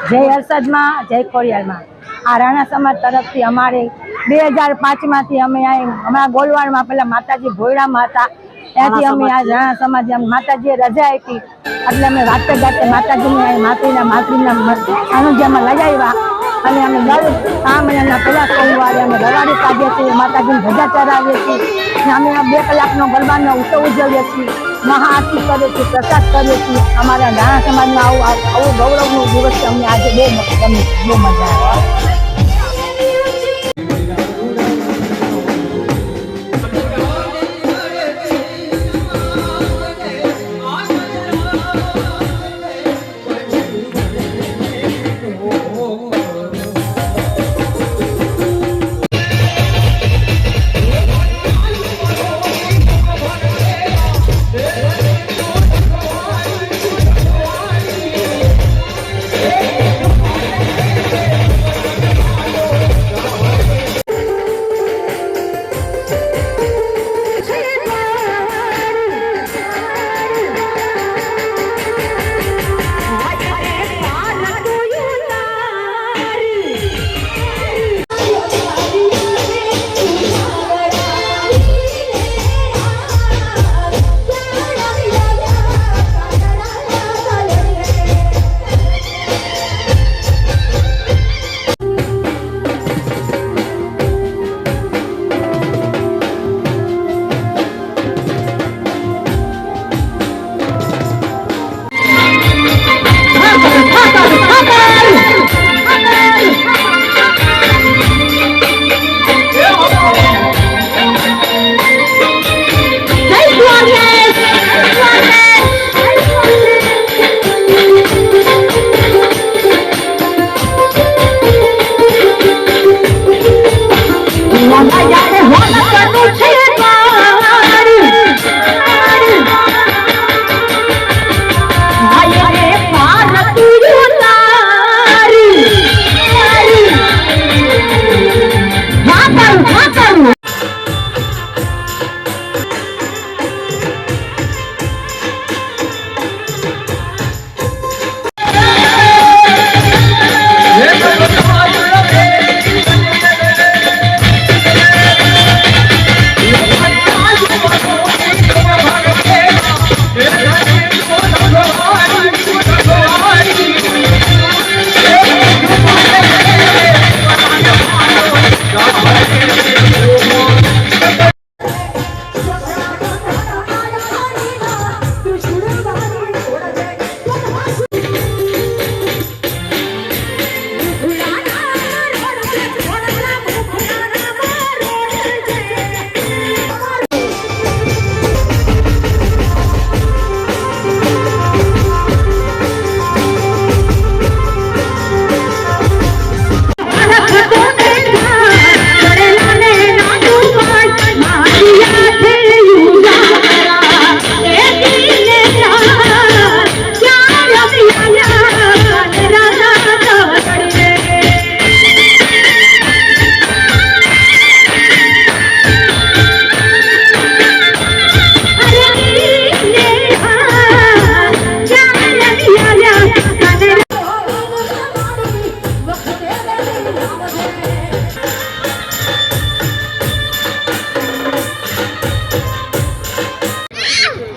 જય હર્ષદમાં જય ખોડિયારમાં આ રાણા સમાજ તરફથી અમારે 2005માંથી અમે હમણાં ગોલવાડમાં પેલા માતાજી ભોયડામાં હતા ત્યાંથી અમે આ રાણા સમાજ માતાજીએ રજા આપી એટલે અમે વાતે ગાતે માતાજીની માતૃના અનુજ્ઞામાં લગાવ્યા અને અમે દર 3 મહિનાના પહેલા સોમવારે અમે રવાડી કાઢીએ છીએ, માતાજીની ધજા ચડાવીએ છીએ અને અમે 2 કલાકનો ગરબાનો ઉત્સવ ઉજવીએ છીએ, મહાઆરતી કરીએ છીએ, પ્રસાદ કરીએ છીએ. અમારા રાણા સમાજમાં આવું ગૌરવનો દિવસ છે. અમને આજે બહુ મજા આવે.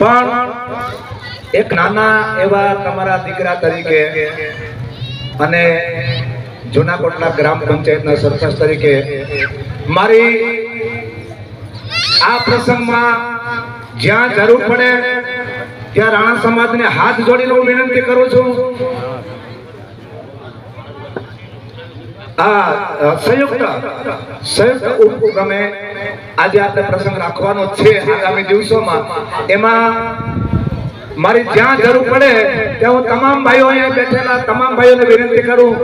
પણ એક નાના એવા તમારા દીકરા તરીકે અને જૂના કોટલા ગ્રામ પંચાયતના સરપંચ તરીકે મારી આ પ્રસંગમાં જ્યાં જરૂર પડે ત્યાં રાણા સમાજને હાથ જોડીને હું વિનંતી કરું છું. સંયુક્ત ઉપક્રમે આજે આપણે પ્રસંગ રાખવાનો છે આગામી દિવસોમાં. એમાં મારી જ્યાં જરૂર પડે ત્યાં હું તમામ ભાઈઓ અહીંયા બેઠેલા તમામ ભાઈઓને વિનંતી કરું,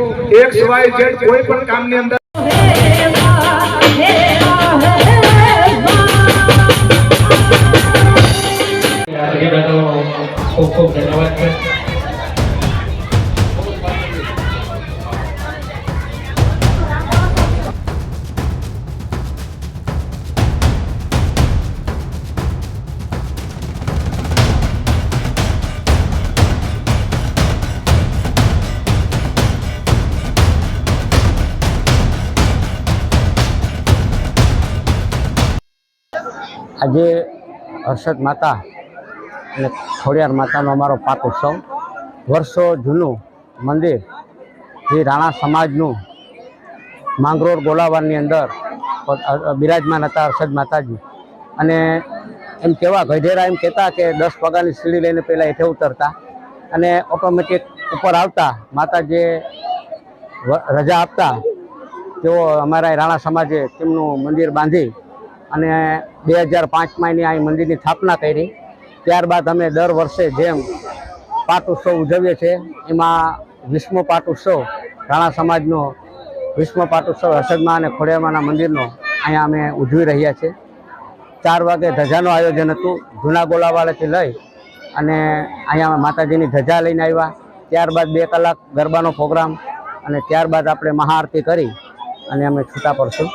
XYZ કોઈ પણ કામની અંદર ખૂબ ખૂબ ધન્યવાદ છે. આજે હર્ષદ માતા અને ખોડિયાર માતાનો અમારો પાક ઉત્સવ વર્ષો જૂનું મંદિર જે રાણા સમાજનું માંગરોળ ગોલાવારની અંદર બિરાજમાન હતા હર્ષદ માતાજી. અને એમ કહેવા ગઢેરા એમ કહેતા કે 10 પગારની સીડી લઈને પહેલાં હેઠે ઉતરતા અને ઓટોમેટિક ઉપર આવતા. માતા જે રજા આપતા તેઓ અમારા રાણા સમાજે તેમનું મંદિર બાંધી અને 2005માં એની આ મંદિરની સ્થાપના કરી. ત્યારબાદ અમે દર વર્ષે જેમ પાટ ઉત્સવ ઉજવીએ છીએ એમાં 20મો પાટ ઉત્સવ રાણા સમાજનો 20મો પાટ ઉત્સવ હર્ષદમાં અને ખોડિયારમાંના મંદિરનો અહીંયા અમે ઉજવી રહ્યા છીએ. 4 વાગે ધજાનું આયોજન હતું. જૂના ગોલાવાડાથી લઈ અને અહીંયા માતાજીની ધજા લઈને આવ્યા. ત્યારબાદ 2 કલાક ગરબાનો પ્રોગ્રામ અને ત્યારબાદ આપણે મહાઆરતી કરી અને અમે છૂટા પડશું.